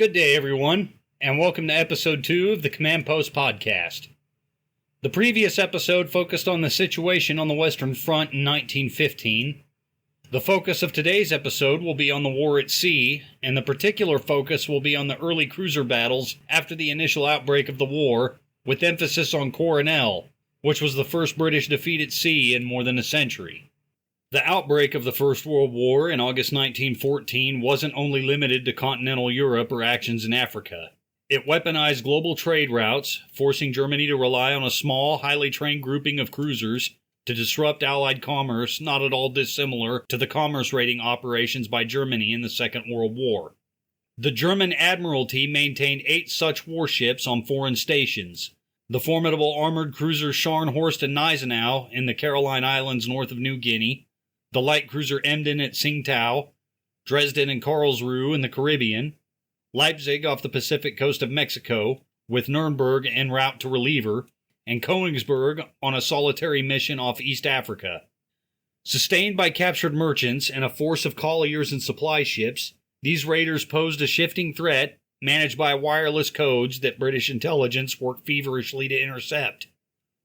Good day, everyone, and welcome to episode 2 of the Command Post podcast. The previous episode focused on the situation on the Western Front in 1915. The focus of today's episode will be on the war at sea, and the particular focus will be on the early cruiser battles after the initial outbreak of the war, with emphasis on Coronel, which was the first British defeat at sea in more than a century. The outbreak of the First World War in August 1914 wasn't only limited to continental Europe or actions in Africa. It weaponized global trade routes, forcing Germany to rely on a small, highly trained grouping of cruisers to disrupt Allied commerce not at all dissimilar to the commerce-raiding operations by Germany in the Second World War. The German Admiralty maintained 8 such warships on foreign stations: the formidable armored cruiser Scharnhorst and Gneisenau in the Caroline Islands north of New Guinea, the light cruiser Emden at Tsingtao, Dresden and Karlsruhe in the Caribbean, Leipzig off the Pacific coast of Mexico, with Nuremberg en route to relieve her, and Königsberg on a solitary mission off East Africa. Sustained by captured merchants and a force of colliers and supply ships, these raiders posed a shifting threat managed by wireless codes that British intelligence worked feverishly to intercept.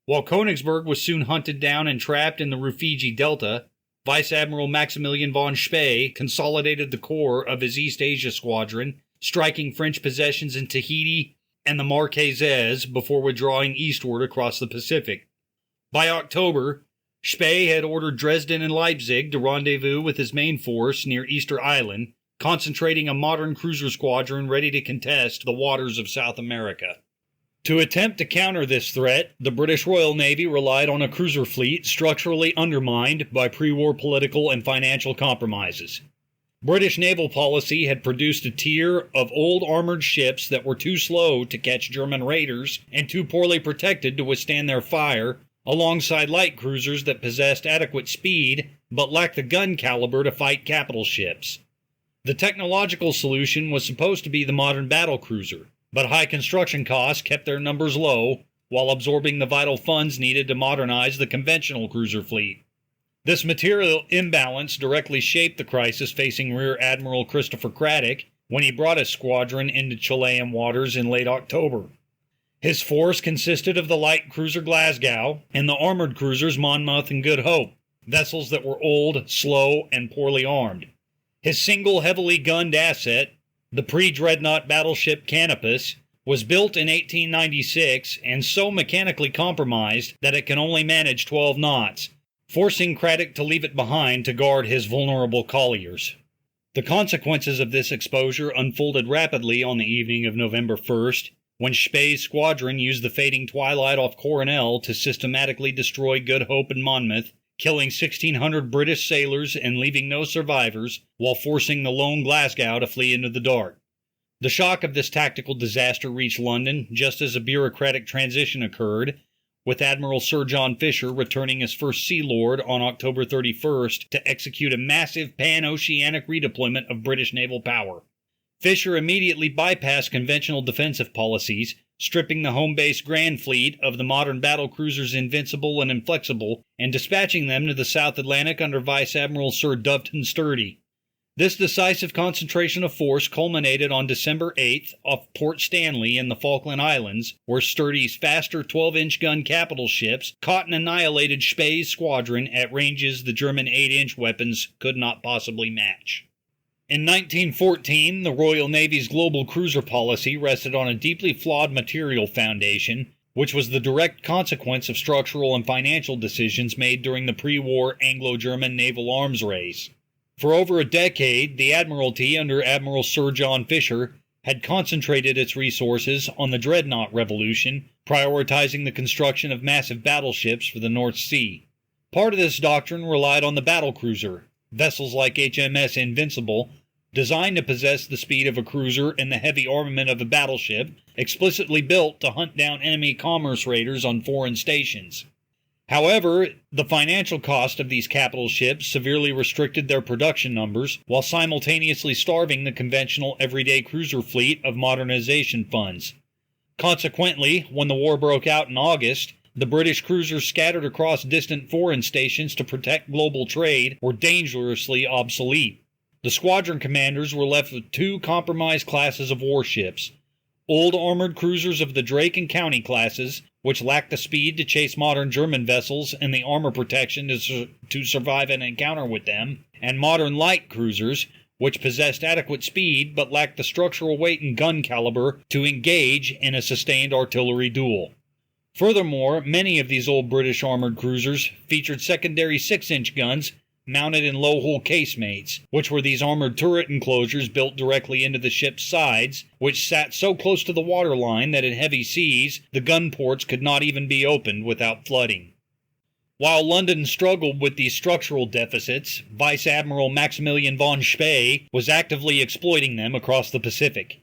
While Königsberg was soon hunted down and trapped in the Rufiji Delta, Vice Admiral Maximilian von Spee consolidated the core of his East Asia squadron, striking French possessions in Tahiti and the Marquesas before withdrawing eastward across the Pacific. By October, Spee had ordered Dresden and Leipzig to rendezvous with his main force near Easter Island, concentrating a modern cruiser squadron ready to contest the waters of South America. To attempt to counter this threat, the British Royal Navy relied on a cruiser fleet structurally undermined by pre-war political and financial compromises. British naval policy had produced a tier of old armored ships that were too slow to catch German raiders and too poorly protected to withstand their fire, alongside light cruisers that possessed adequate speed but lacked the gun caliber to fight capital ships. The technological solution was supposed to be the modern battlecruiser, but high construction costs kept their numbers low while absorbing the vital funds needed to modernize the conventional cruiser fleet. This material imbalance directly shaped the crisis facing Rear Admiral Christopher Cradock when he brought his squadron into Chilean waters in late October. His force consisted of the light cruiser Glasgow and the armored cruisers Monmouth and Good Hope, vessels that were old, slow, and poorly armed. His single heavily gunned asset, the pre-dreadnought battleship Canopus, was built in 1896 and so mechanically compromised that it can only manage 12 knots, forcing Cradock to leave it behind to guard his vulnerable colliers. The consequences of this exposure unfolded rapidly on the evening of November 1st, when Spee's squadron used the fading twilight off Coronel to systematically destroy Good Hope and Monmouth, killing 1,600 British sailors and leaving no survivors, while forcing the lone Glasgow to flee into the dark. The shock of this tactical disaster reached London just as a bureaucratic transition occurred, with Admiral Sir John Fisher returning as First Sea Lord on October 31st to execute a massive pan-oceanic redeployment of British naval power. Fisher immediately bypassed conventional defensive policies, stripping the home-based Grand Fleet of the modern battlecruisers Invincible and Inflexible and dispatching them to the South Atlantic under Vice Admiral Sir Doveton Sturdy. This decisive concentration of force culminated on December 8th off Port Stanley in the Falkland Islands, where Sturdy's faster 12-inch gun capital ships caught and annihilated Spee's squadron at ranges the German 8-inch weapons could not possibly match. In 1914, the Royal Navy's global cruiser policy rested on a deeply flawed material foundation, which was the direct consequence of structural and financial decisions made during the pre-war Anglo-German naval arms race. For over a decade, the Admiralty under Admiral Sir John Fisher had concentrated its resources on the dreadnought revolution, prioritizing the construction of massive battleships for the North Sea. Part of this doctrine relied on the battlecruiser, vessels like HMS Invincible, designed to possess the speed of a cruiser and the heavy armament of a battleship, explicitly built to hunt down enemy commerce raiders on foreign stations. However, the financial cost of these capital ships severely restricted their production numbers, while simultaneously starving the conventional everyday cruiser fleet of modernization funds. Consequently, when the war broke out in August, the British cruisers scattered across distant foreign stations to protect global trade were dangerously obsolete. The squadron commanders were left with two compromised classes of warships: old armored cruisers of the Drake and County classes, which lacked the speed to chase modern German vessels and the armor protection to survive an encounter with them, and modern light cruisers, which possessed adequate speed but lacked the structural weight and gun caliber to engage in a sustained artillery duel. Furthermore, many of these old British armored cruisers featured secondary 6-inch guns mounted in low-hull casemates, which were these armored turret enclosures built directly into the ship's sides, which sat so close to the waterline that in heavy seas the gun ports could not even be opened without flooding. While London struggled with these structural deficits, Vice Admiral Maximilian von Spee was actively exploiting them across the Pacific.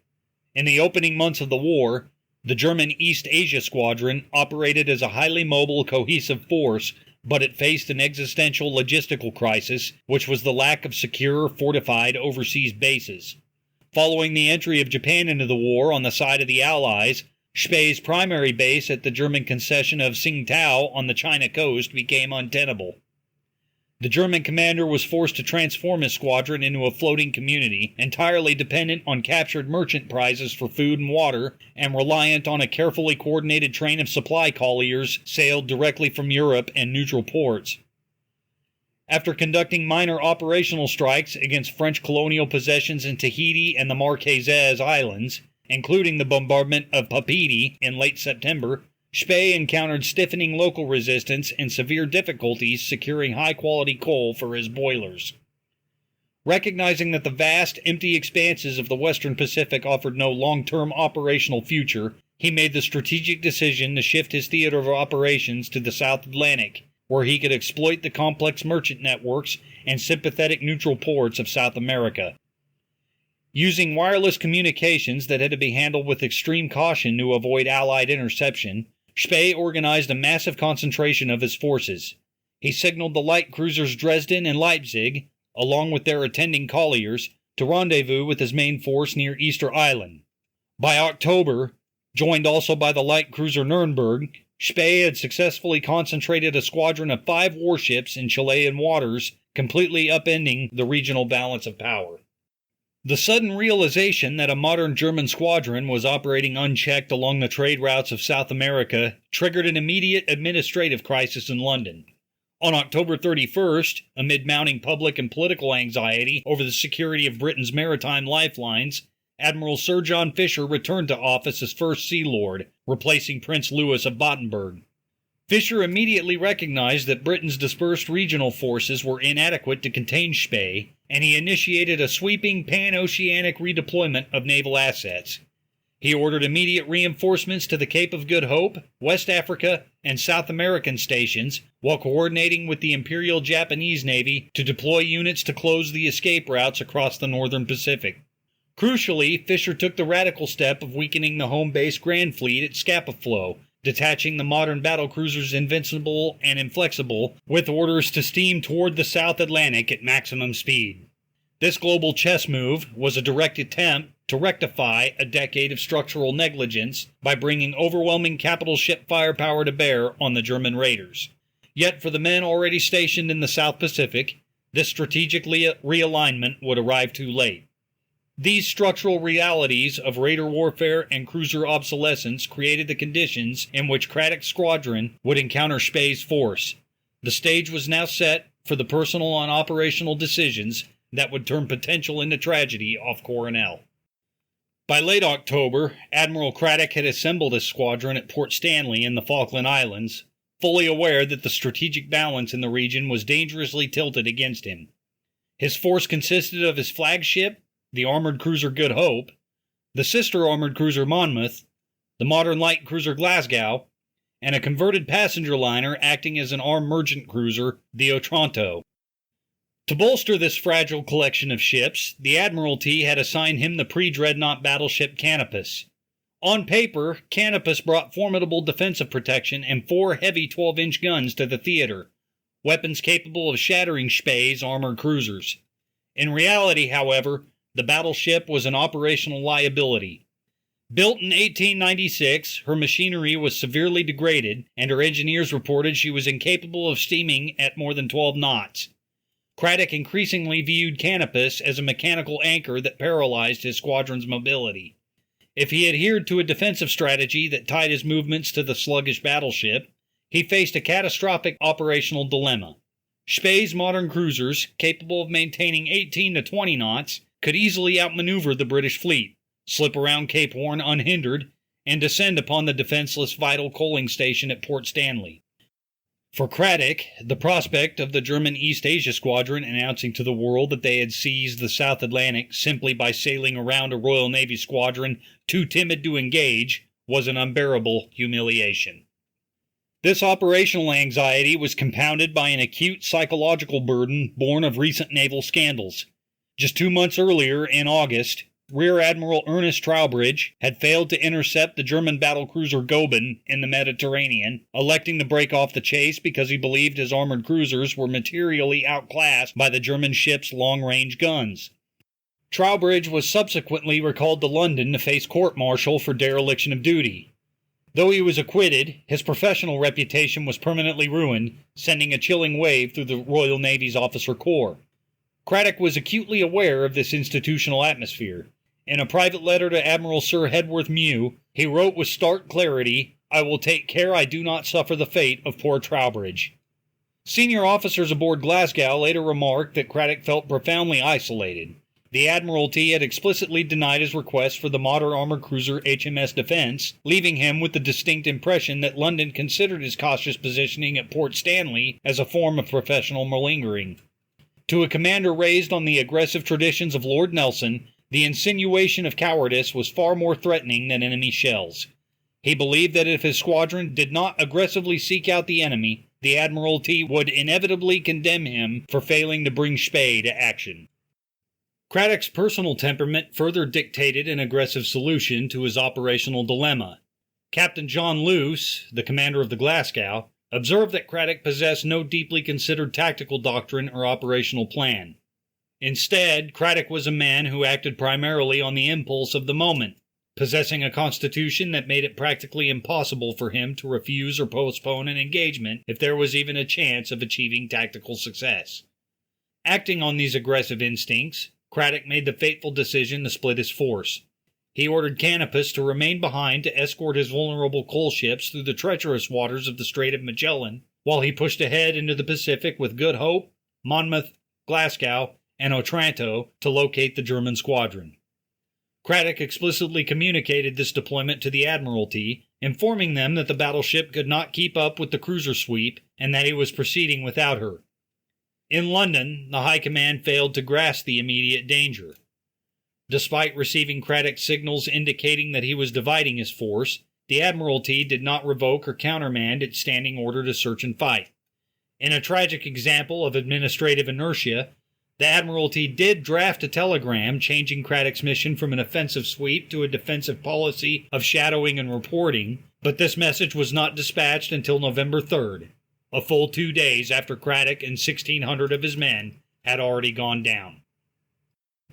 In the opening months of the war, the German East Asia Squadron operated as a highly mobile, cohesive force, but it faced an existential logistical crisis, which was the lack of secure, fortified overseas bases. Following the entry of Japan into the war on the side of the Allies, Spee's primary base at the German concession of Tsingtao on the China coast became untenable. The German commander was forced to transform his squadron into a floating community, entirely dependent on captured merchant prizes for food and water, and reliant on a carefully coordinated train of supply colliers sailed directly from Europe and neutral ports. After conducting minor operational strikes against French colonial possessions in Tahiti and the Marquesas Islands, including the bombardment of Papeete in late September, Spee encountered stiffening local resistance and severe difficulties securing high-quality coal for his boilers. Recognizing that the vast, empty expanses of the Western Pacific offered no long-term operational future, he made the strategic decision to shift his theater of operations to the South Atlantic, where he could exploit the complex merchant networks and sympathetic neutral ports of South America. Using wireless communications that had to be handled with extreme caution to avoid Allied interception, Spee organized a massive concentration of his forces. He signaled the light cruisers Dresden and Leipzig, along with their attending colliers, to rendezvous with his main force near Easter Island. By October, joined also by the light cruiser Nuremberg, Spee had successfully concentrated a squadron of 5 warships in Chilean waters, completely upending the regional balance of power. The sudden realization that a modern German squadron was operating unchecked along the trade routes of South America triggered an immediate administrative crisis in London. On October 31st, amid mounting public and political anxiety over the security of Britain's maritime lifelines, Admiral Sir John Fisher returned to office as First Sea Lord, replacing Prince Louis of Battenberg. Fisher immediately recognized that Britain's dispersed regional forces were inadequate to contain Spee, and he initiated a sweeping pan-oceanic redeployment of naval assets. He ordered immediate reinforcements to the Cape of Good Hope, West Africa, and South American stations, while coordinating with the Imperial Japanese Navy to deploy units to close the escape routes across the northern Pacific. Crucially, Fisher took the radical step of weakening the home-based Grand Fleet at Scapa Flow, detaching the modern battlecruisers Invincible and Inflexible with orders to steam toward the South Atlantic at maximum speed. This global chess move was a direct attempt to rectify a decade of structural negligence by bringing overwhelming capital ship firepower to bear on the German raiders. Yet for the men already stationed in the South Pacific, this strategic realignment would arrive too late. These structural realities of raider warfare and cruiser obsolescence created the conditions in which Cradock's squadron would encounter Spee's force. The stage was now set for the personal and operational decisions that would turn potential into tragedy off Coronel. By late October, Admiral Cradock had assembled his squadron at Port Stanley in the Falkland Islands, fully aware that the strategic balance in the region was dangerously tilted against him. His force consisted of his flagship, the armored cruiser Good Hope, the sister armored cruiser Monmouth, the modern light cruiser Glasgow, and a converted passenger liner acting as an armed merchant cruiser, the Otranto. To bolster this fragile collection of ships, the Admiralty had assigned him the pre-dreadnought battleship Canopus. On paper, Canopus brought formidable defensive protection and 4 heavy 12-inch guns to the theater, weapons capable of shattering Spee's armored cruisers. In reality, however, the battleship was an operational liability. Built in 1896, her machinery was severely degraded, and her engineers reported she was incapable of steaming at more than 12 knots. Cradock increasingly viewed Canopus as a mechanical anchor that paralyzed his squadron's mobility. If he adhered to a defensive strategy that tied his movements to the sluggish battleship, he faced a catastrophic operational dilemma. Spee's modern cruisers, capable of maintaining 18 to 20 knots, could easily outmaneuver the British fleet, slip around Cape Horn unhindered, and descend upon the defenseless vital coaling station at Port Stanley. For Cradock, the prospect of the German East Asia Squadron announcing to the world that they had seized the South Atlantic simply by sailing around a Royal Navy squadron too timid to engage was an unbearable humiliation. This operational anxiety was compounded by an acute psychological burden born of recent naval scandals. Just 2 months earlier, in August, Rear Admiral Ernest Troubridge had failed to intercept the German battlecruiser Goeben in the Mediterranean, electing to break off the chase because he believed his armored cruisers were materially outclassed by the German ship's long-range guns. Troubridge was subsequently recalled to London to face court-martial for dereliction of duty. Though he was acquitted, his professional reputation was permanently ruined, sending a chilling wave through the Royal Navy's officer corps. Cradock was acutely aware of this institutional atmosphere. In a private letter to Admiral Sir Hedworth Mew, he wrote with stark clarity, "I will take care I do not suffer the fate of poor Troubridge." Senior officers aboard Glasgow later remarked that Cradock felt profoundly isolated. The Admiralty had explicitly denied his request for the modern armored cruiser HMS Defence, leaving him with the distinct impression that London considered his cautious positioning at Port Stanley as a form of professional malingering. To a commander raised on the aggressive traditions of Lord Nelson, the insinuation of cowardice was far more threatening than enemy shells. He believed that if his squadron did not aggressively seek out the enemy, the Admiralty would inevitably condemn him for failing to bring Spee to action. Cradock's personal temperament further dictated an aggressive solution to his operational dilemma. Captain John Luce, the commander of the Glasgow, observed that Cradock possessed no deeply considered tactical doctrine or operational plan. Instead, Cradock was a man who acted primarily on the impulse of the moment, possessing a constitution that made it practically impossible for him to refuse or postpone an engagement if there was even a chance of achieving tactical success. Acting on these aggressive instincts, Cradock made the fateful decision to split his force. He ordered Canopus to remain behind to escort his vulnerable coal ships through the treacherous waters of the Strait of Magellan, while he pushed ahead into the Pacific with Good Hope, Monmouth, Glasgow, and Otranto to locate the German squadron. Cradock explicitly communicated this deployment to the Admiralty, informing them that the battleship could not keep up with the cruiser sweep and that he was proceeding without her. In London, the High Command failed to grasp the immediate danger. Despite receiving Cradock's signals indicating that he was dividing his force, the Admiralty did not revoke or countermand its standing order to search and fight. In a tragic example of administrative inertia, the Admiralty did draft a telegram changing Cradock's mission from an offensive sweep to a defensive policy of shadowing and reporting, but this message was not dispatched until November 3rd, a full 2 days after Cradock and 1,600 of his men had already gone down.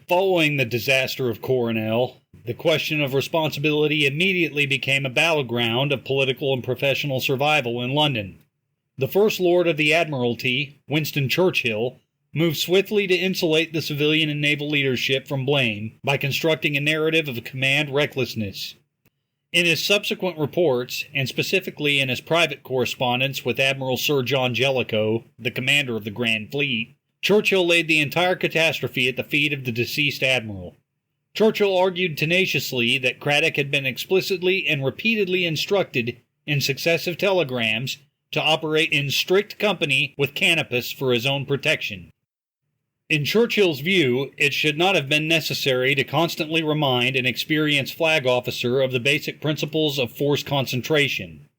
Following the disaster of Coronel, the question of responsibility immediately became a battleground of political and professional survival in London. The First Lord of the Admiralty, Winston Churchill, moved swiftly to insulate the civilian and naval leadership from blame by constructing a narrative of command recklessness. In his subsequent reports, and specifically in his private correspondence with Admiral Sir John Jellicoe, the commander of the Grand Fleet, Churchill laid the entire catastrophe at the feet of the deceased admiral. Churchill argued tenaciously that Cradock had been explicitly and repeatedly instructed in successive telegrams to operate in strict company with Canopus for his own protection. In Churchill's view, it should not have been necessary to constantly remind an experienced flag officer of the basic principles of force concentration.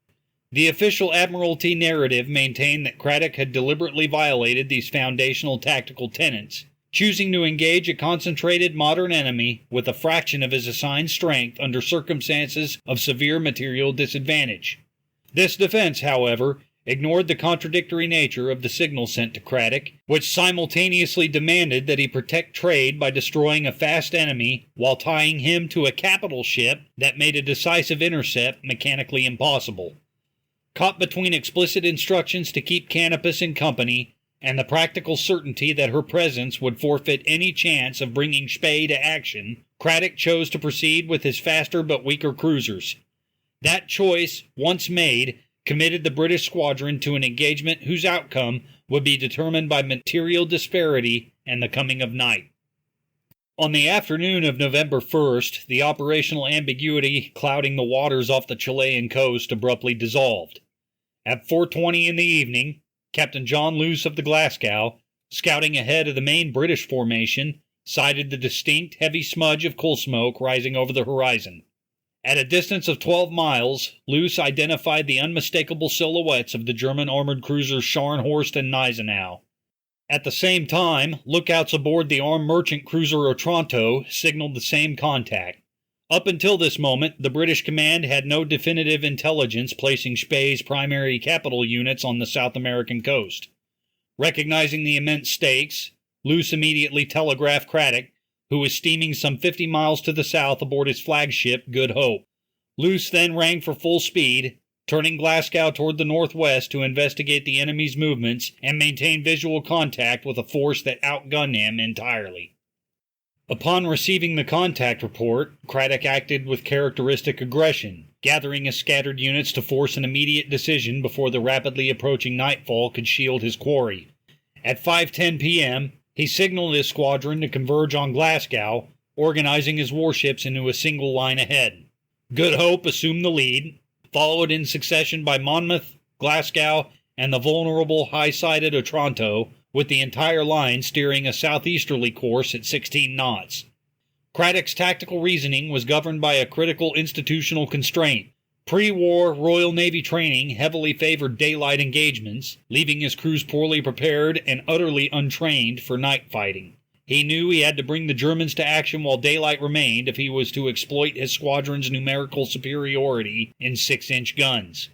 The official Admiralty narrative maintained that Cradock had deliberately violated these foundational tactical tenets, choosing to engage a concentrated modern enemy with a fraction of his assigned strength under circumstances of severe material disadvantage. This defense, however, ignored the contradictory nature of the signal sent to Cradock, which simultaneously demanded that he protect trade by destroying a fast enemy while tying him to a capital ship that made a decisive intercept mechanically impossible. Caught between explicit instructions to keep Canopus in company and the practical certainty that her presence would forfeit any chance of bringing Spee to action, Cradock chose to proceed with his faster but weaker cruisers. That choice, once made, committed the British squadron to an engagement whose outcome would be determined by material disparity and the coming of night. On the afternoon of November 1st, the operational ambiguity clouding the waters off the Chilean coast abruptly dissolved. At 4:20 in the evening, Captain John Luce of the Glasgow, scouting ahead of the main British formation, sighted the distinct heavy smudge of coal smoke rising over the horizon. At a distance of 12 miles, Luce identified the unmistakable silhouettes of the German armored cruisers Scharnhorst and Gneisenau. At the same time, lookouts aboard the armed merchant cruiser Otranto signaled the same contact. Up until this moment, the British command had no definitive intelligence placing Spee's primary capital units on the South American coast. Recognizing the immense stakes, Luce immediately telegraphed Cradock, who was steaming some 50 miles to the south aboard his flagship, Good Hope. Luce then rang for full speed, turning Glasgow toward the northwest to investigate the enemy's movements and maintain visual contact with a force that outgunned him entirely. Upon receiving the contact report, Cradock acted with characteristic aggression, gathering his scattered units to force an immediate decision before the rapidly approaching nightfall could shield his quarry. At 5:10 p.m., he signaled his squadron to converge on Glasgow, organizing his warships into a single line ahead. Good Hope assumed the lead, followed in succession by Monmouth, Glasgow, and the vulnerable high-sided Otranto, with the entire line steering a southeasterly course at 16 knots. Cradock's tactical reasoning was governed by a critical institutional constraint. Pre-war Royal Navy training heavily favored daylight engagements, leaving his crews poorly prepared and utterly untrained for night fighting. He knew he had to bring the Germans to action while daylight remained if he was to exploit his squadron's numerical superiority in 6-inch guns.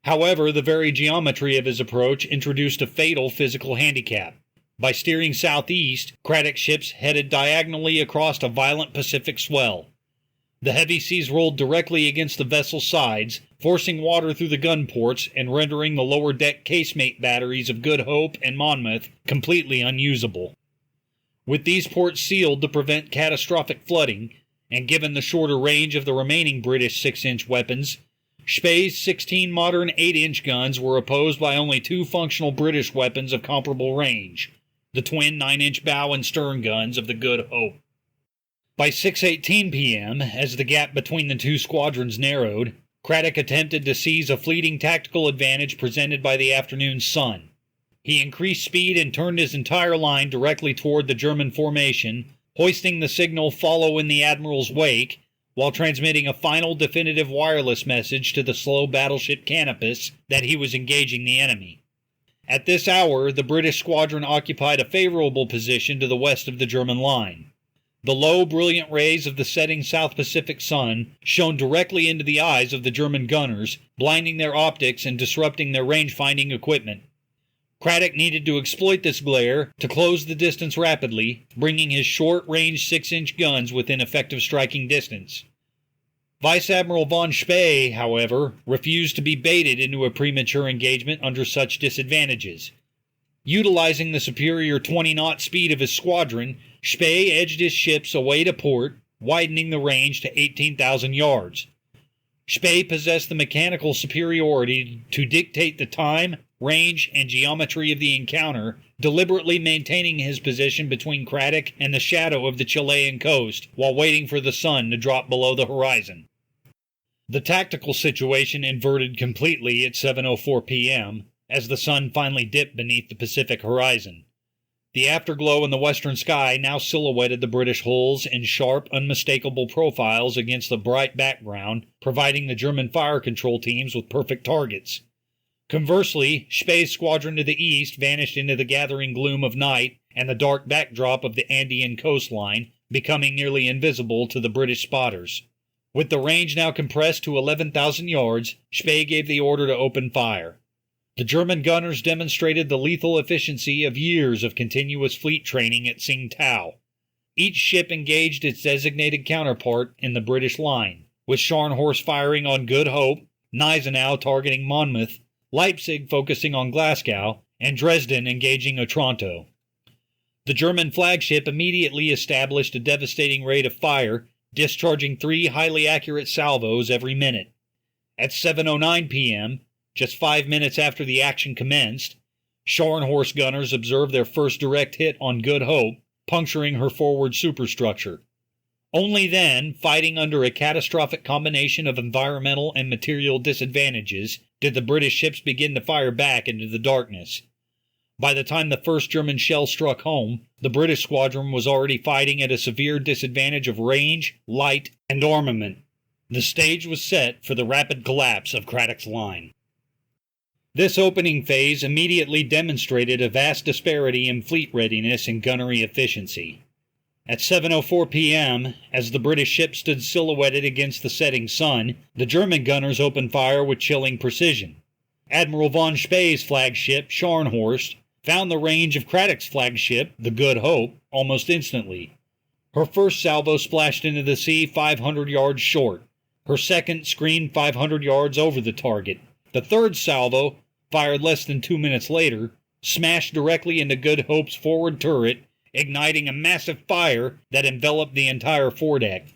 However, the very geometry of his approach introduced a fatal physical handicap. By steering southeast, Cradock's ships headed diagonally across a violent Pacific swell. The heavy seas rolled directly against the vessel's sides, forcing water through the gun ports and rendering the lower deck casemate batteries of Good Hope and Monmouth completely unusable. With these ports sealed to prevent catastrophic flooding, and given the shorter range of the remaining British 6-inch weapons, Spee's 16 modern 8-inch guns were opposed by only 2 functional British weapons of comparable range, the twin 9-inch bow and stern guns of the Good Hope. By 6:18 p.m., as the gap between the two squadrons narrowed, Cradock attempted to seize a fleeting tactical advantage presented by the afternoon sun. He increased speed and turned his entire line directly toward the German formation, hoisting the signal "Follow in the Admiral's wake," while transmitting a final definitive wireless message to the slow battleship Canopus that he was engaging the enemy. At this hour, the British squadron occupied a favorable position to the west of the German line. The low, brilliant rays of the setting South Pacific sun shone directly into the eyes of the German gunners, blinding their optics and disrupting their range-finding equipment. Cradock needed to exploit this glare to close the distance rapidly, bringing his short-range 6-inch guns within effective striking distance. Vice Admiral von Spee, however, refused to be baited into a premature engagement under such disadvantages. Utilizing the superior 20-knot speed of his squadron, Spee edged his ships away to port, widening the range to 18,000 yards. Spee possessed the mechanical superiority to dictate the time, range, and geometry of the encounter, deliberately maintaining his position between Cradock and the shadow of the Chilean coast while waiting for the sun to drop below the horizon. The tactical situation inverted completely at 7:04 p.m., as the sun finally dipped beneath the Pacific horizon. The afterglow in the western sky now silhouetted the British hulls in sharp, unmistakable profiles against the bright background, providing the German fire control teams with perfect targets. Conversely, Spee's squadron to the east vanished into the gathering gloom of night and the dark backdrop of the Andean coastline, becoming nearly invisible to the British spotters. With the range now compressed to 11,000 yards, Spee gave the order to open fire. The German gunners demonstrated the lethal efficiency of years of continuous fleet training at Tsingtao. Each ship engaged its designated counterpart in the British line, with Scharnhorst firing on Good Hope, Gneisenau targeting Monmouth, Leipzig focusing on Glasgow, and Dresden engaging Otranto. The German flagship immediately established a devastating rate of fire, discharging 3 highly accurate salvos every minute. At 7:09 p.m., just 5 minutes after the action commenced, Scharnhorst gunners observed their first direct hit on Good Hope, puncturing her forward superstructure. Only then, fighting under a catastrophic combination of environmental and material disadvantages, did the British ships begin to fire back into the darkness. By the time the first German shell struck home, the British squadron was already fighting at a severe disadvantage of range, light, and armament. The stage was set for the rapid collapse of Cradock's line. This opening phase immediately demonstrated a vast disparity in fleet readiness and gunnery efficiency. At 7:04 p.m., as the British ship stood silhouetted against the setting sun, the German gunners opened fire with chilling precision. Admiral von Spee's flagship, Scharnhorst, found the range of Cradock's flagship, the Good Hope, almost instantly. Her first salvo splashed into the sea 500 yards short. Her second screened 500 yards over the target. The third salvo, fired less than 2 minutes later, smashed directly into Good Hope's forward turret, igniting a massive fire that enveloped the entire foredeck.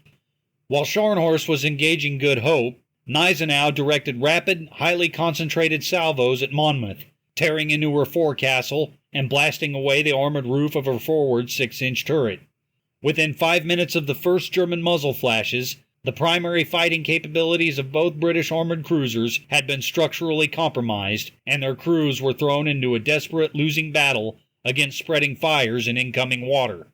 While Scharnhorst was engaging Good Hope, Gneisenau directed rapid, highly concentrated salvos at Monmouth, tearing into her forecastle and blasting away the armored roof of her forward 6-inch turret. Within 5 minutes of the first German muzzle flashes, the primary fighting capabilities of both British armored cruisers had been structurally compromised, and their crews were thrown into a desperate losing battle against spreading fires and incoming water.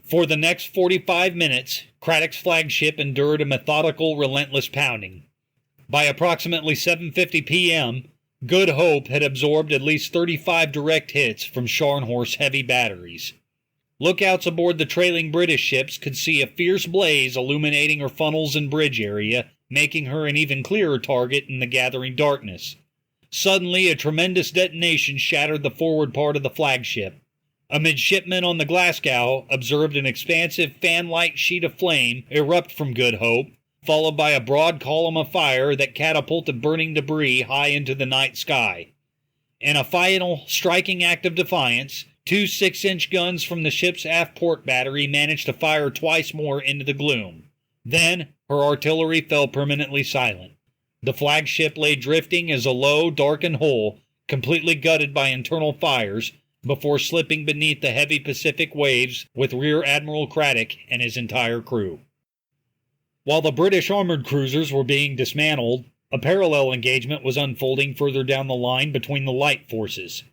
For the next 45 minutes, Cradock's flagship endured a methodical, relentless pounding. By approximately 7:50 p.m., Good Hope had absorbed at least 35 direct hits from Scharnhorst's heavy batteries. Lookouts aboard the trailing British ships could see a fierce blaze illuminating her funnels and bridge area, making her an even clearer target in the gathering darkness. Suddenly, a tremendous detonation shattered the forward part of the flagship. A midshipman on the Glasgow observed an expansive fan-like sheet of flame erupt from Good Hope, followed by a broad column of fire that catapulted burning debris high into the night sky. In a final, striking act of defiance, 2 6-inch guns from the ship's aft port battery managed to fire twice more into the gloom. Then, her artillery fell permanently silent. The flagship lay drifting as a low, darkened hole, completely gutted by internal fires, before slipping beneath the heavy Pacific waves with Rear Admiral Cradock and his entire crew. While the British armored cruisers were being dismantled, a parallel engagement was unfolding further down the line between the light forces.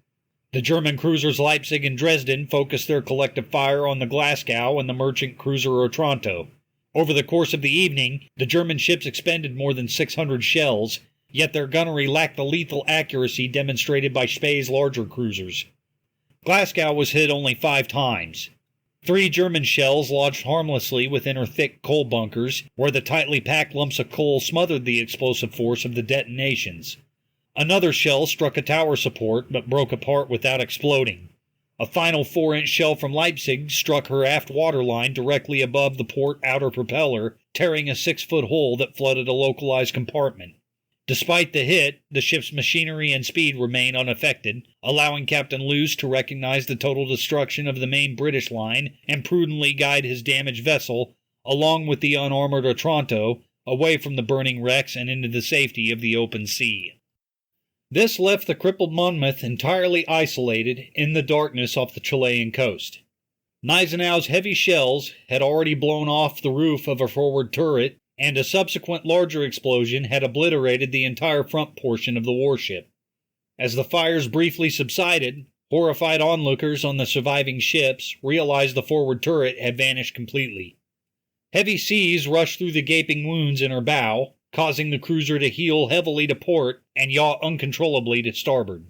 The German cruisers Leipzig and Dresden focused their collective fire on the Glasgow and the merchant cruiser Otranto. Over the course of the evening, the German ships expended more than 600 shells, yet their gunnery lacked the lethal accuracy demonstrated by Spee's larger cruisers. Glasgow was hit only 5 times. 3 German shells lodged harmlessly within her thick coal bunkers, where the tightly packed lumps of coal smothered the explosive force of the detonations. Another shell struck a tower support but broke apart without exploding. A final 4-inch shell from Leipzig struck her aft waterline directly above the port outer propeller, tearing a 6-foot hole that flooded a localized compartment. Despite the hit, the ship's machinery and speed remained unaffected, allowing Captain Luce to recognize the total destruction of the main British line and prudently guide his damaged vessel, along with the unarmored Otranto, away from the burning wrecks and into the safety of the open sea. This left the crippled Monmouth entirely isolated in the darkness off the Chilean coast. Gneisenau's heavy shells had already blown off the roof of her forward turret, and a subsequent larger explosion had obliterated the entire front portion of the warship. As the fires briefly subsided, horrified onlookers on the surviving ships realized the forward turret had vanished completely. Heavy seas rushed through the gaping wounds in her bow, causing the cruiser to heel heavily to port and yaw uncontrollably to starboard.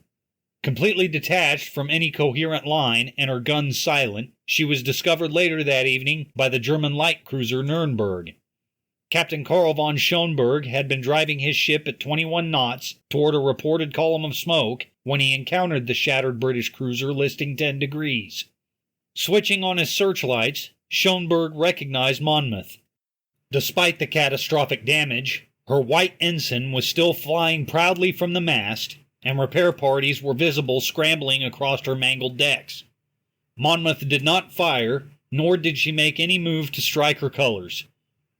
Completely detached from any coherent line and her guns silent, she was discovered later that evening by the German light cruiser Nürnberg. Captain Karl von Schönberg had been driving his ship at 21 knots toward a reported column of smoke when he encountered the shattered British cruiser listing 10 degrees. Switching on his searchlights, Schönberg recognized Monmouth. Despite the catastrophic damage, her white ensign was still flying proudly from the mast, and repair parties were visible scrambling across her mangled decks. Monmouth did not fire, nor did she make any move to strike her colors.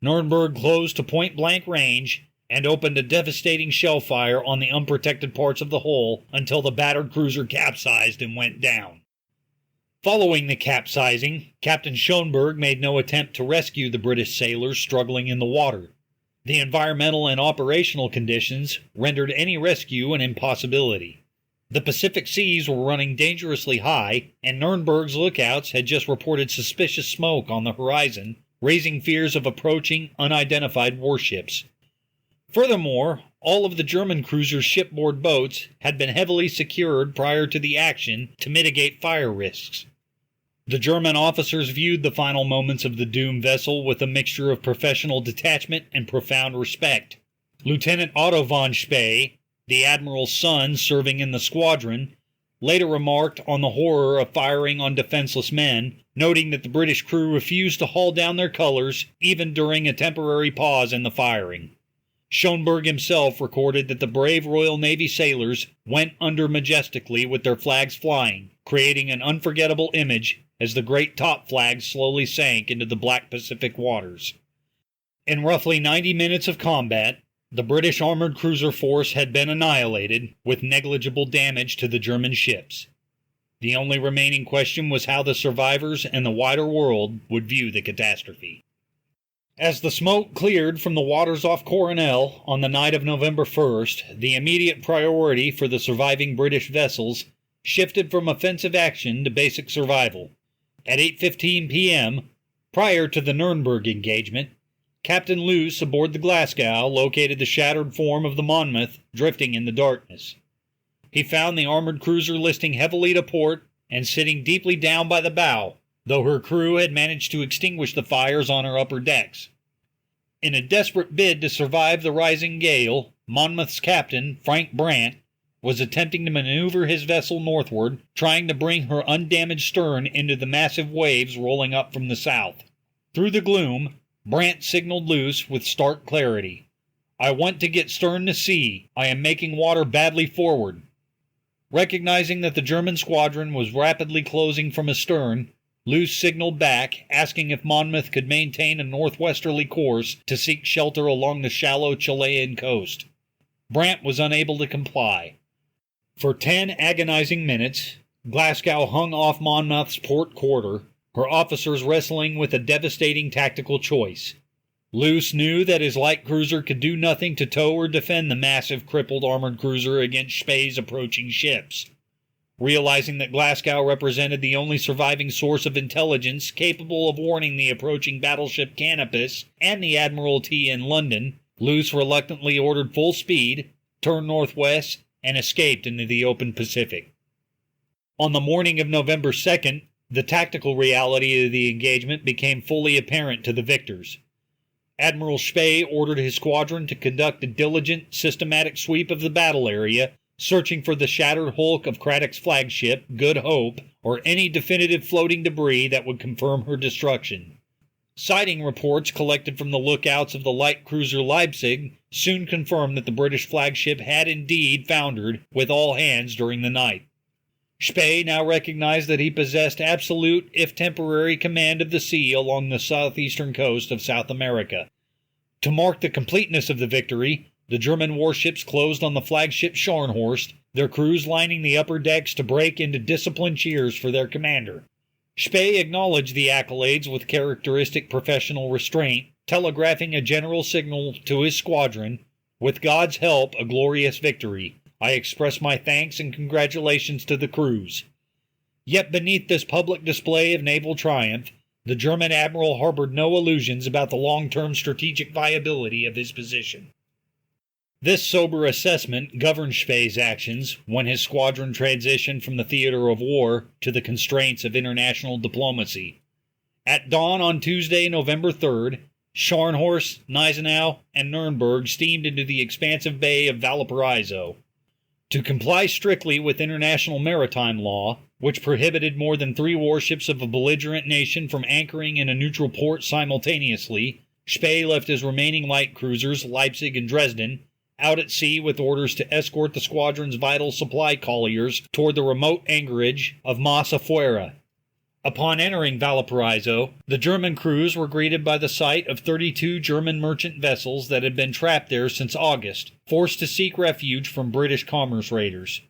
Nuremberg closed to point-blank range and opened a devastating shell fire on the unprotected parts of the hull until the battered cruiser capsized and went down. Following the capsizing, Captain Schonberg made no attempt to rescue the British sailors struggling in the water. The environmental and operational conditions rendered any rescue an impossibility. The Pacific seas were running dangerously high, and Nuremberg's lookouts had just reported suspicious smoke on the horizon, raising fears of approaching unidentified warships. Furthermore, all of the German cruiser's shipboard boats had been heavily secured prior to the action to mitigate fire risks. The German officers viewed the final moments of the doomed vessel with a mixture of professional detachment and profound respect. Lieutenant Otto von Spee, the admiral's son serving in the squadron, later remarked on the horror of firing on defenseless men, noting that the British crew refused to haul down their colors even during a temporary pause in the firing. Schonberg himself recorded that the brave Royal Navy sailors went under majestically with their flags flying, creating an unforgettable image as the great top flag slowly sank into the black Pacific waters. In roughly 90 minutes of combat, the British armored cruiser force had been annihilated, with negligible damage to the German ships. The only remaining question was how the survivors and the wider world would view the catastrophe. As the smoke cleared from the waters off Coronel on the night of November 1st, the immediate priority for the surviving British vessels shifted from offensive action to basic survival. At 8:15 p.m., prior to the Nuremberg engagement, Captain Luce aboard the Glasgow located the shattered form of the Monmouth drifting in the darkness. He found the armored cruiser listing heavily to port and sitting deeply down by the bow, though her crew had managed to extinguish the fires on her upper decks. In a desperate bid to survive the rising gale, Monmouth's captain, Frank Brandt, was attempting to maneuver his vessel northward, trying to bring her undamaged stern into the massive waves rolling up from the south. Through the gloom, Brandt signaled Luce with stark clarity. "I want to get stern to sea. I am making water badly forward." Recognizing that the German squadron was rapidly closing from astern, Luce signaled back, asking if Monmouth could maintain a northwesterly course to seek shelter along the shallow Chilean coast. Brandt was unable to comply. For 10 agonizing minutes, Glasgow hung off Monmouth's port quarter, her officers wrestling with a devastating tactical choice. Luce knew that his light cruiser could do nothing to tow or defend the massive crippled armored cruiser against Spee's approaching ships. Realizing that Glasgow represented the only surviving source of intelligence capable of warning the approaching battleship Canopus and the Admiralty in London, Luce reluctantly ordered full speed, turned northwest, and escaped into the open Pacific. On the morning of November 2nd, the tactical reality of the engagement became fully apparent to the victors. Admiral Spee ordered his squadron to conduct a diligent, systematic sweep of the battle area, searching for the shattered hulk of Cradock's flagship, Good Hope, or any definitive floating debris that would confirm her destruction. Sighting reports collected from the lookouts of the light cruiser Leipzig soon confirmed that the British flagship had indeed foundered with all hands during the night. Spee now recognized that he possessed absolute, if temporary, command of the sea along the southeastern coast of South America. To mark the completeness of the victory, the German warships closed on the flagship Scharnhorst, their crews lining the upper decks to break into disciplined cheers for their commander. Spee acknowledged the accolades with characteristic professional restraint, telegraphing a general signal to his squadron, "With God's help, a glorious victory. I express my thanks and congratulations to the crews." Yet beneath this public display of naval triumph, the German admiral harbored no illusions about the long-term strategic viability of his position. This sober assessment governed Spee's actions when his squadron transitioned from the theater of war to the constraints of international diplomacy. At dawn on Tuesday, November 3rd, Scharnhorst, Gneisenau, and Nuremberg steamed into the expansive bay of Valparaiso. To comply strictly with international maritime law, which prohibited more than 3 warships of a belligerent nation from anchoring in a neutral port simultaneously, Spee left his remaining light cruisers, Leipzig and Dresden, out at sea with orders to escort the squadron's vital supply colliers toward the remote anchorage of Massa Fuera. Upon entering Valparaiso, the German crews were greeted by the sight of 32 German merchant vessels that had been trapped there since August, forced to seek refuge from British commerce raiders.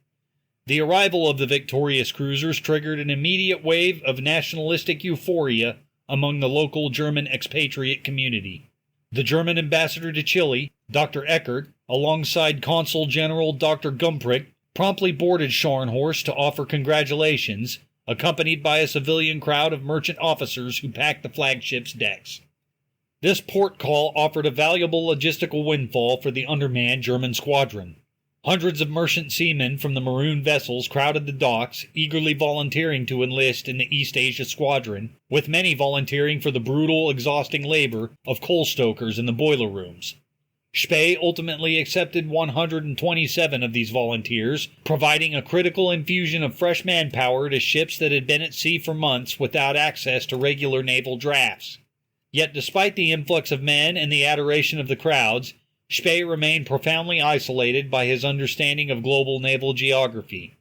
The arrival of the victorious cruisers triggered an immediate wave of nationalistic euphoria among the local German expatriate community. The German ambassador to Chile, Dr. Eckert, alongside Consul General Dr. Gumprich, promptly boarded Scharnhorst to offer congratulations, accompanied by a civilian crowd of merchant officers who packed the flagship's decks. This port call offered a valuable logistical windfall for the undermanned German squadron. Hundreds of merchant seamen from the maroon vessels crowded the docks, eagerly volunteering to enlist in the East Asia Squadron, with many volunteering for the brutal, exhausting labor of coal stokers in the boiler rooms. Spee ultimately accepted 127 of these volunteers, providing a critical infusion of fresh manpower to ships that had been at sea for months without access to regular naval drafts. Yet despite the influx of men and the adoration of the crowds, Spee remained profoundly isolated by his understanding of global naval geography.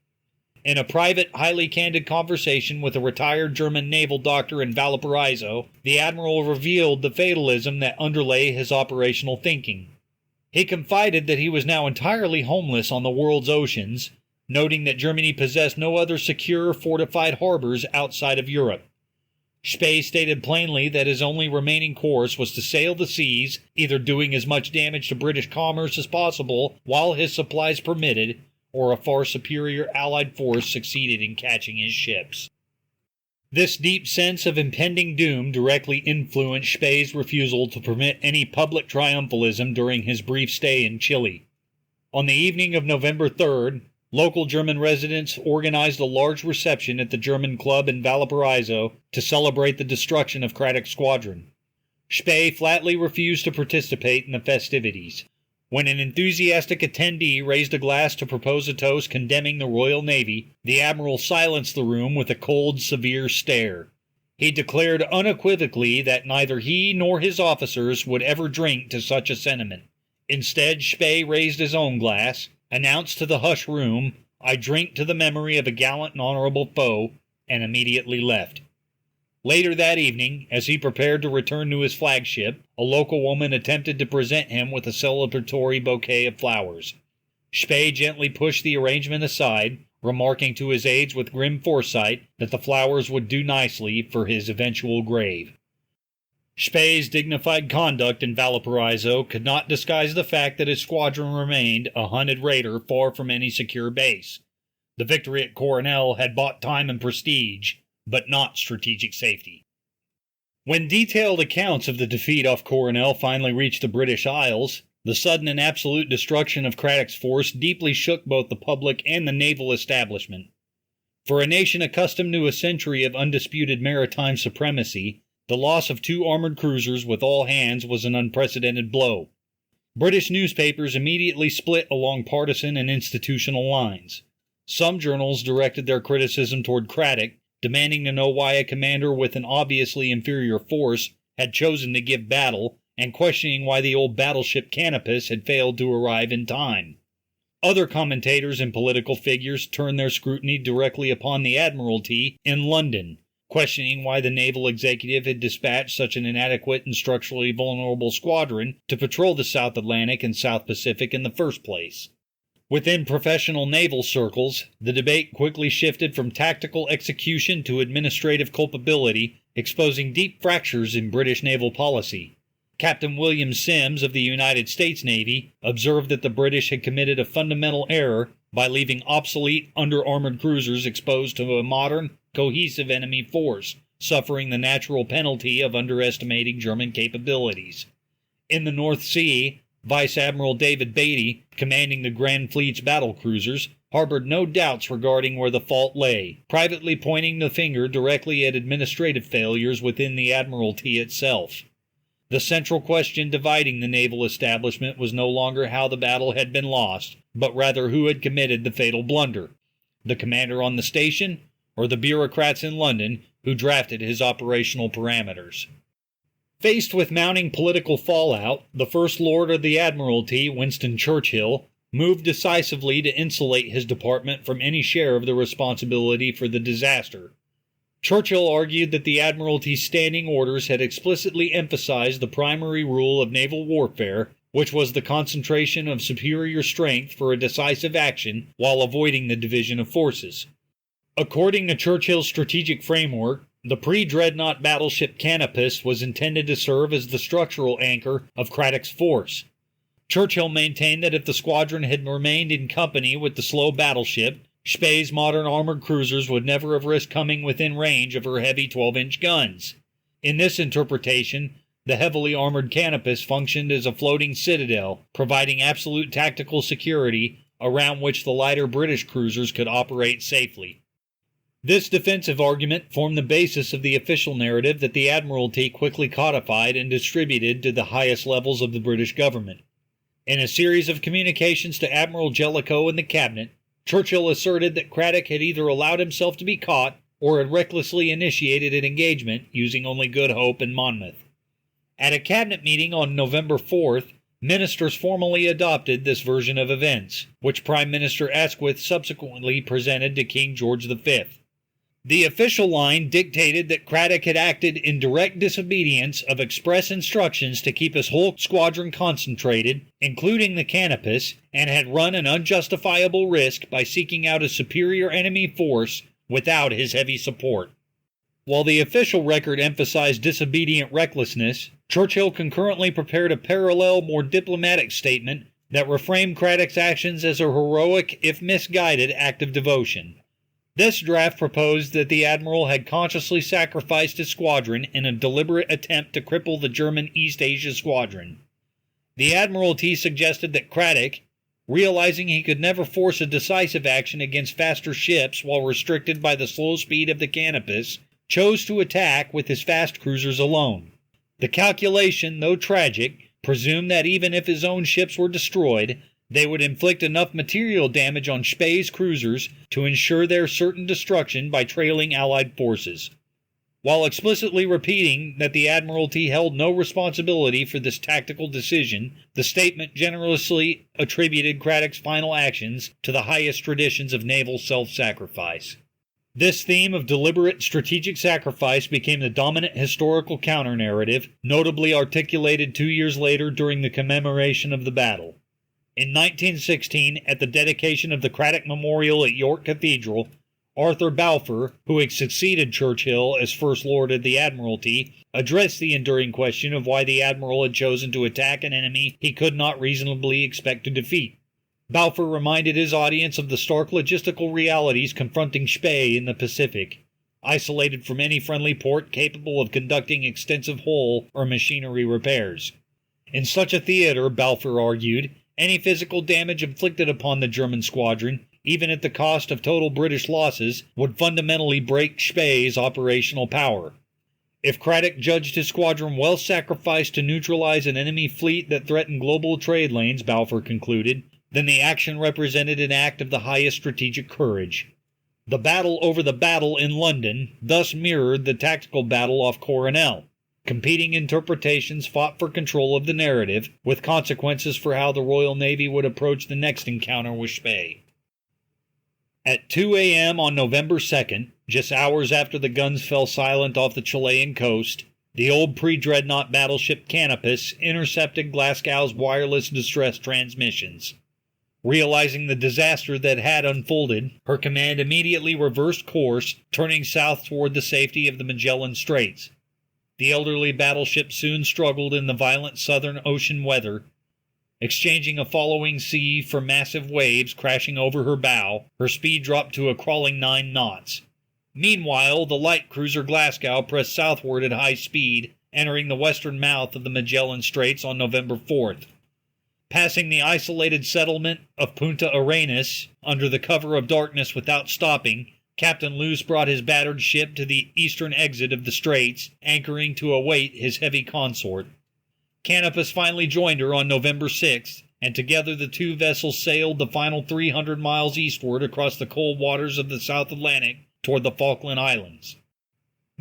In a private, highly candid conversation with a retired German naval doctor in Valparaiso, the admiral revealed the fatalism that underlay his operational thinking. He confided that he was now entirely homeless on the world's oceans, noting that Germany possessed no other secure, fortified harbors outside of Europe. Spee stated plainly that his only remaining course was to sail the seas, either doing as much damage to British commerce as possible while his supplies permitted, or a far superior Allied force succeeded in catching his ships. This deep sense of impending doom directly influenced Spee's refusal to permit any public triumphalism during his brief stay in Chile. On the evening of November 3rd, local German residents organized a large reception at the German club in Valparaiso to celebrate the destruction of Cradock's squadron. Spee flatly refused to participate in the festivities. When an enthusiastic attendee raised a glass to propose a toast condemning the Royal Navy, the admiral silenced the room with a cold, severe stare. He declared unequivocally that neither he nor his officers would ever drink to such a sentiment. Instead, Spee raised his own glass, announced to the hushed room, "I drink to the memory of a gallant and honorable foe," and immediately left. Later that evening, as he prepared to return to his flagship, a local woman attempted to present him with a celebratory bouquet of flowers. Spee gently pushed the arrangement aside, remarking to his aides with grim foresight that the flowers would do nicely for his eventual grave. Spee's dignified conduct in Valparaiso could not disguise the fact that his squadron remained a hunted raider far from any secure base. The victory at Coronel had bought time and prestige, but not strategic safety. When detailed accounts of the defeat off Coronel finally reached the British Isles, the sudden and absolute destruction of Cradock's force deeply shook both the public and the naval establishment. For a nation accustomed to a century of undisputed maritime supremacy, the loss of 2 armored cruisers with all hands was an unprecedented blow. British newspapers immediately split along partisan and institutional lines. Some journals directed their criticism toward Cradock, demanding to know why a commander with an obviously inferior force had chosen to give battle, and questioning why the old battleship Canopus had failed to arrive in time. Other commentators and political figures turned their scrutiny directly upon the Admiralty in London, questioning why the naval executive had dispatched such an inadequate and structurally vulnerable squadron to patrol the South Atlantic and South Pacific in the first place. Within professional naval circles, the debate quickly shifted from tactical execution to administrative culpability, exposing deep fractures in British naval policy. Captain William Sims of the United States Navy observed that the British had committed a fundamental error by leaving obsolete under-armored cruisers exposed to a modern, cohesive enemy force, suffering the natural penalty of underestimating German capabilities. In the North Sea, Vice Admiral David Beatty, commanding the Grand Fleet's battle cruisers, harbored no doubts regarding where the fault lay, privately pointing the finger directly at administrative failures within the Admiralty itself. The central question dividing the naval establishment was no longer how the battle had been lost, but rather who had committed the fatal blunder: the commander on the station, or the bureaucrats in London who drafted his operational parameters. Faced with mounting political fallout, the First Lord of the Admiralty, Winston Churchill, moved decisively to insulate his department from any share of the responsibility for the disaster. Churchill argued that the Admiralty's standing orders had explicitly emphasized the primary rule of naval warfare, which was the concentration of superior strength for a decisive action while avoiding the division of forces. According to Churchill's strategic framework, the pre-dreadnought battleship Canopus was intended to serve as the structural anchor of Cradock's force. Churchill maintained that if the squadron had remained in company with the slow battleship, Spee's modern armored cruisers would never have risked coming within range of her heavy 12-inch guns. In this interpretation, the heavily armored Canopus functioned as a floating citadel, providing absolute tactical security around which the lighter British cruisers could operate safely. This defensive argument formed the basis of the official narrative that the Admiralty quickly codified and distributed to the highest levels of the British government. In a series of communications to Admiral Jellicoe and the Cabinet, Churchill asserted that Cradock had either allowed himself to be caught or had recklessly initiated an engagement using only Good Hope and Monmouth. At a cabinet meeting on November 4th, ministers formally adopted this version of events, which Prime Minister Asquith subsequently presented to King George V. The official line dictated that Cradock had acted in direct disobedience of express instructions to keep his whole squadron concentrated, including the Canopus, and had run an unjustifiable risk by seeking out a superior enemy force without his heavy support. While the official record emphasized disobedient recklessness, Churchill concurrently prepared a parallel, more diplomatic statement that reframed Cradock's actions as a heroic, if misguided, act of devotion. This draft proposed that the admiral had consciously sacrificed his squadron in a deliberate attempt to cripple the German East Asia Squadron. The Admiralty suggested that Cradock, realizing he could never force a decisive action against faster ships while restricted by the slow speed of the Canopus, chose to attack with his fast cruisers alone. The calculation, though tragic, presumed that even if his own ships were destroyed, they would inflict enough material damage on Spee's cruisers to ensure their certain destruction by trailing Allied forces. While explicitly repeating that the Admiralty held no responsibility for this tactical decision, the statement generously attributed Cradock's final actions to the highest traditions of naval self-sacrifice. This theme of deliberate strategic sacrifice became the dominant historical counter-narrative, notably articulated 2 years later during the commemoration of the battle. In 1916, at the dedication of the Cradock Memorial at York Cathedral, Arthur Balfour, who had succeeded Churchill as First Lord of the Admiralty, addressed the enduring question of why the Admiral had chosen to attack an enemy he could not reasonably expect to defeat. Balfour reminded his audience of the stark logistical realities confronting Spee in the Pacific, isolated from any friendly port capable of conducting extensive hull or machinery repairs. In such a theater, Balfour argued, any physical damage inflicted upon the German squadron, even at the cost of total British losses, would fundamentally break Spee's operational power. If Cradock judged his squadron well sacrificed to neutralize an enemy fleet that threatened global trade lanes, Balfour concluded, then the action represented an act of the highest strategic courage. The battle over the battle in London thus mirrored the tactical battle off Coronel. Competing interpretations fought for control of the narrative, with consequences for how the Royal Navy would approach the next encounter with Spee. At 2 a.m. on November 2nd, just hours after the guns fell silent off the Chilean coast, the old pre-dreadnought battleship Canopus intercepted Glasgow's wireless distress transmissions. Realizing the disaster that had unfolded, her command immediately reversed course, turning south toward the safety of the Magellan Straits. The elderly battleship soon struggled in the violent southern ocean weather, exchanging a following sea for massive waves crashing over her bow. Her speed dropped to a crawling 9 knots. Meanwhile, the light cruiser Glasgow pressed southward at high speed, entering the western mouth of the Magellan Straits on November 4th. Passing the isolated settlement of Punta Arenas under the cover of darkness without stopping, Captain Luce brought his battered ship to the eastern exit of the straits, anchoring to await his heavy consort. Canopus finally joined her on November 6th, and together the two vessels sailed the final 300 miles eastward across the cold waters of the South Atlantic toward the Falkland Islands.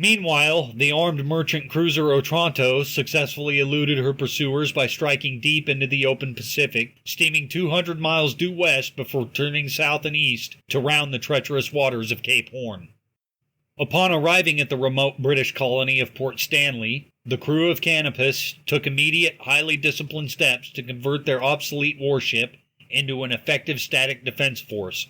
Meanwhile, the armed merchant cruiser Otranto successfully eluded her pursuers by striking deep into the open Pacific, steaming 200 miles due west before turning south and east to round the treacherous waters of Cape Horn. Upon arriving at the remote British colony of Port Stanley, the crew of Canopus took immediate, highly disciplined steps to convert their obsolete warship into an effective static defense force.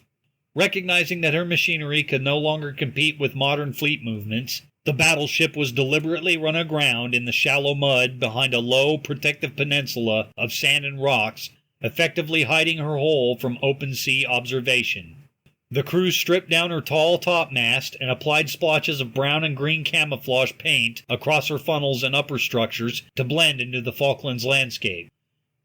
Recognizing that her machinery could no longer compete with modern fleet movements, the battleship was deliberately run aground in the shallow mud behind a low, protective peninsula of sand and rocks, effectively hiding her hull from open sea observation. The crew stripped down her tall topmast and applied splotches of brown and green camouflage paint across her funnels and upper structures to blend into the Falklands landscape.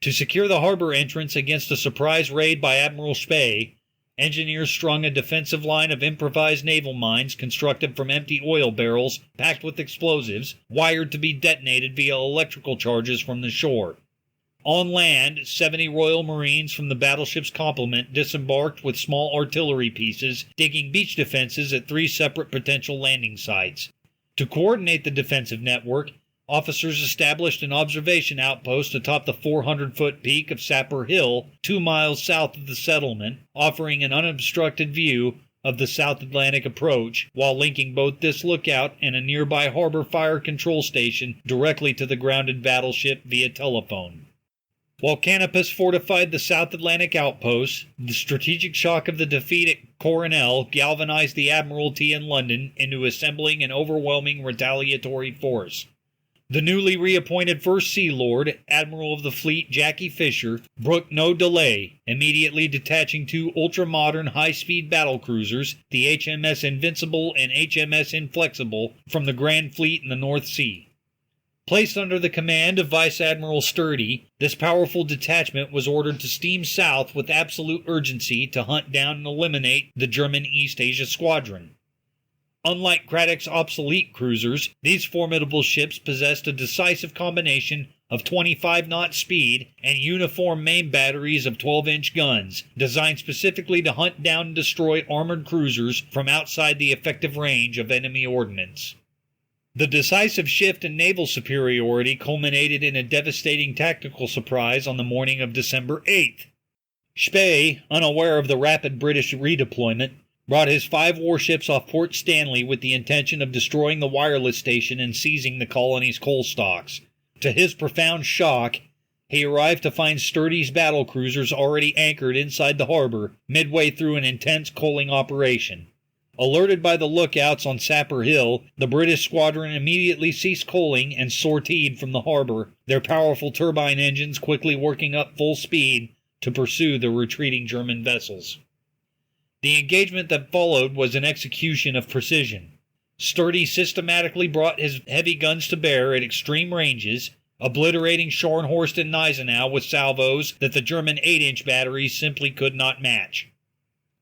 To secure the harbor entrance against a surprise raid by Admiral Spee, engineers strung a defensive line of improvised naval mines constructed from empty oil barrels packed with explosives, wired to be detonated via electrical charges from the shore. On land, 70 Royal Marines from the battleship's complement disembarked with small artillery pieces, digging beach defenses at 3 separate potential landing sites. To coordinate the defensive network, officers established an observation outpost atop the 400-foot peak of Sapper Hill, 2 miles south of the settlement, offering an unobstructed view of the South Atlantic approach, while linking both this lookout and a nearby harbor fire control station directly to the grounded battleship via telephone. While Canopus fortified the South Atlantic outposts, the strategic shock of the defeat at Coronel galvanized the Admiralty in London into assembling an overwhelming retaliatory force. The newly reappointed First Sea Lord, Admiral of the Fleet Jackie Fisher, brooked no delay, immediately detaching 2 ultra-modern high-speed battlecruisers, the HMS Invincible and HMS Inflexible, from the Grand Fleet in the North Sea. Placed under the command of Vice Admiral Sturdy, this powerful detachment was ordered to steam south with absolute urgency to hunt down and eliminate the German East Asia Squadron. Unlike Cradock's obsolete cruisers, these formidable ships possessed a decisive combination of 25-knot speed and uniform main batteries of 12-inch guns, designed specifically to hunt down and destroy armored cruisers from outside the effective range of enemy ordnance. The decisive shift in naval superiority culminated in a devastating tactical surprise on the morning of December 8th. Spee, unaware of the rapid British redeployment, brought his 5 warships off Port Stanley with the intention of destroying the wireless station and seizing the colony's coal stocks. To his profound shock, he arrived to find Sturdy's battlecruisers already anchored inside the harbor, midway through an intense coaling operation. Alerted by the lookouts on Sapper Hill, the British squadron immediately ceased coaling and sortied from the harbor, their powerful turbine engines quickly working up full speed to pursue the retreating German vessels. The engagement that followed was an execution of precision. Sturdy systematically brought his heavy guns to bear at extreme ranges, obliterating Scharnhorst and Gneisenau with salvos that the German 8-inch batteries simply could not match.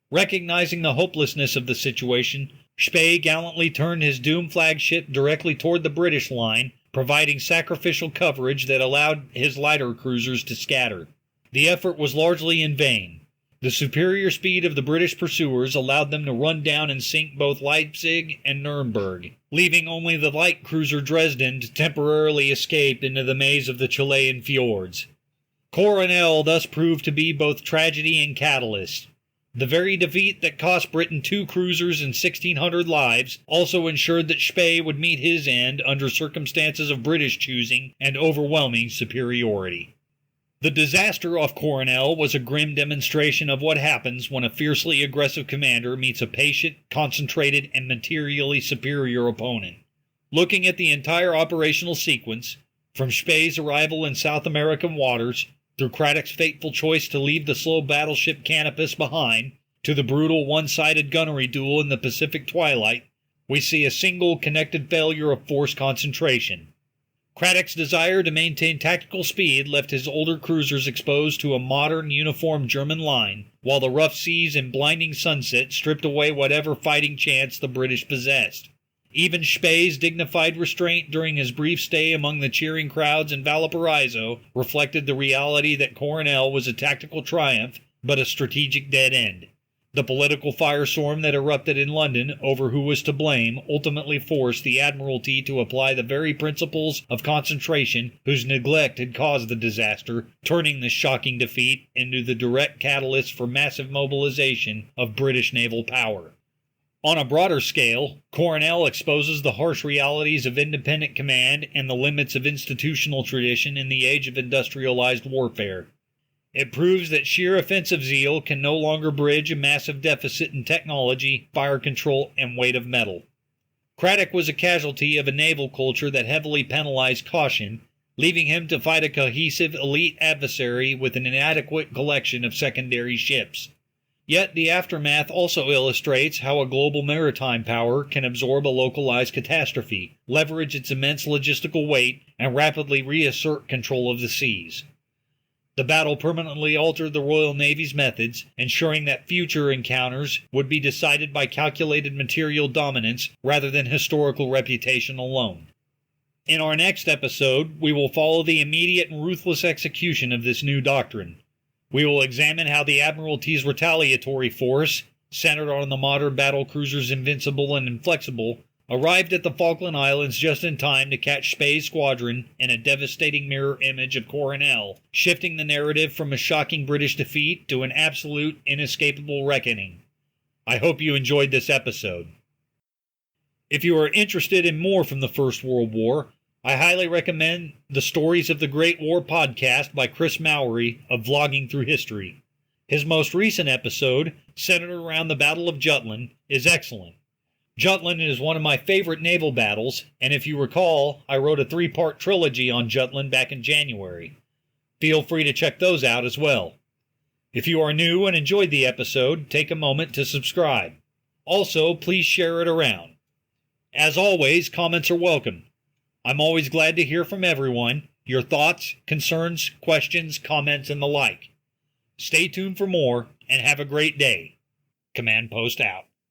Recognizing the hopelessness of the situation, Spee gallantly turned his doomed flagship directly toward the British line, providing sacrificial coverage that allowed his lighter cruisers to scatter. The effort was largely in vain. The superior speed of the British pursuers allowed them to run down and sink both Leipzig and Nuremberg, leaving only the light cruiser Dresden to temporarily escape into the maze of the Chilean fjords. Coronel thus proved to be both tragedy and catalyst. The very defeat that cost Britain 2 cruisers and 1,600 lives also ensured that Spee would meet his end under circumstances of British choosing and overwhelming superiority. The disaster off Coronel was a grim demonstration of what happens when a fiercely aggressive commander meets a patient, concentrated, and materially superior opponent. Looking at the entire operational sequence, from Spee's arrival in South American waters, through Cradock's fateful choice to leave the slow battleship Canopus behind, to the brutal one-sided gunnery duel in the Pacific twilight, we see a single connected failure of force concentration. Cradock's desire to maintain tactical speed left his older cruisers exposed to a modern, uniformed German line, while the rough seas and blinding sunset stripped away whatever fighting chance the British possessed. Even Spee's dignified restraint during his brief stay among the cheering crowds in Valparaiso reflected the reality that Coronel was a tactical triumph, but a strategic dead end. The political firestorm that erupted in London over who was to blame ultimately forced the Admiralty to apply the very principles of concentration whose neglect had caused the disaster, turning this shocking defeat into the direct catalyst for massive mobilization of British naval power. On a broader scale, Coronel exposes the harsh realities of independent command and the limits of institutional tradition in the age of industrialized warfare. It proves that sheer offensive zeal can no longer bridge a massive deficit in technology, fire control, and weight of metal. Cradock was a casualty of a naval culture that heavily penalized caution, leaving him to fight a cohesive elite adversary with an inadequate collection of secondary ships. Yet the aftermath also illustrates how a global maritime power can absorb a localized catastrophe, leverage its immense logistical weight, and rapidly reassert control of the seas. The battle permanently altered the Royal Navy's methods, ensuring that future encounters would be decided by calculated material dominance rather than historical reputation alone. In our next episode, we will follow the immediate and ruthless execution of this new doctrine. We will examine how the Admiralty's retaliatory force, centered on the modern battlecruisers Invincible and Inflexible, arrived at the Falkland Islands just in time to catch Spee's squadron in a devastating mirror image of Coronel, shifting the narrative from a shocking British defeat to an absolute, inescapable reckoning. I hope you enjoyed this episode. If you are interested in more from the First World War, I highly recommend the Stories of the Great War podcast by Chris Mowry of Vlogging Through History. His most recent episode, centered around the Battle of Jutland, is excellent. Jutland is one of my favorite naval battles, and if you recall, I wrote a 3-part trilogy on Jutland back in January. Feel free to check those out as well. If you are new and enjoyed the episode, take a moment to subscribe. Also, please share it around. As always, comments are welcome. I'm always glad to hear from everyone, your thoughts, concerns, questions, comments, and the like. Stay tuned for more, and have a great day. Command Post out.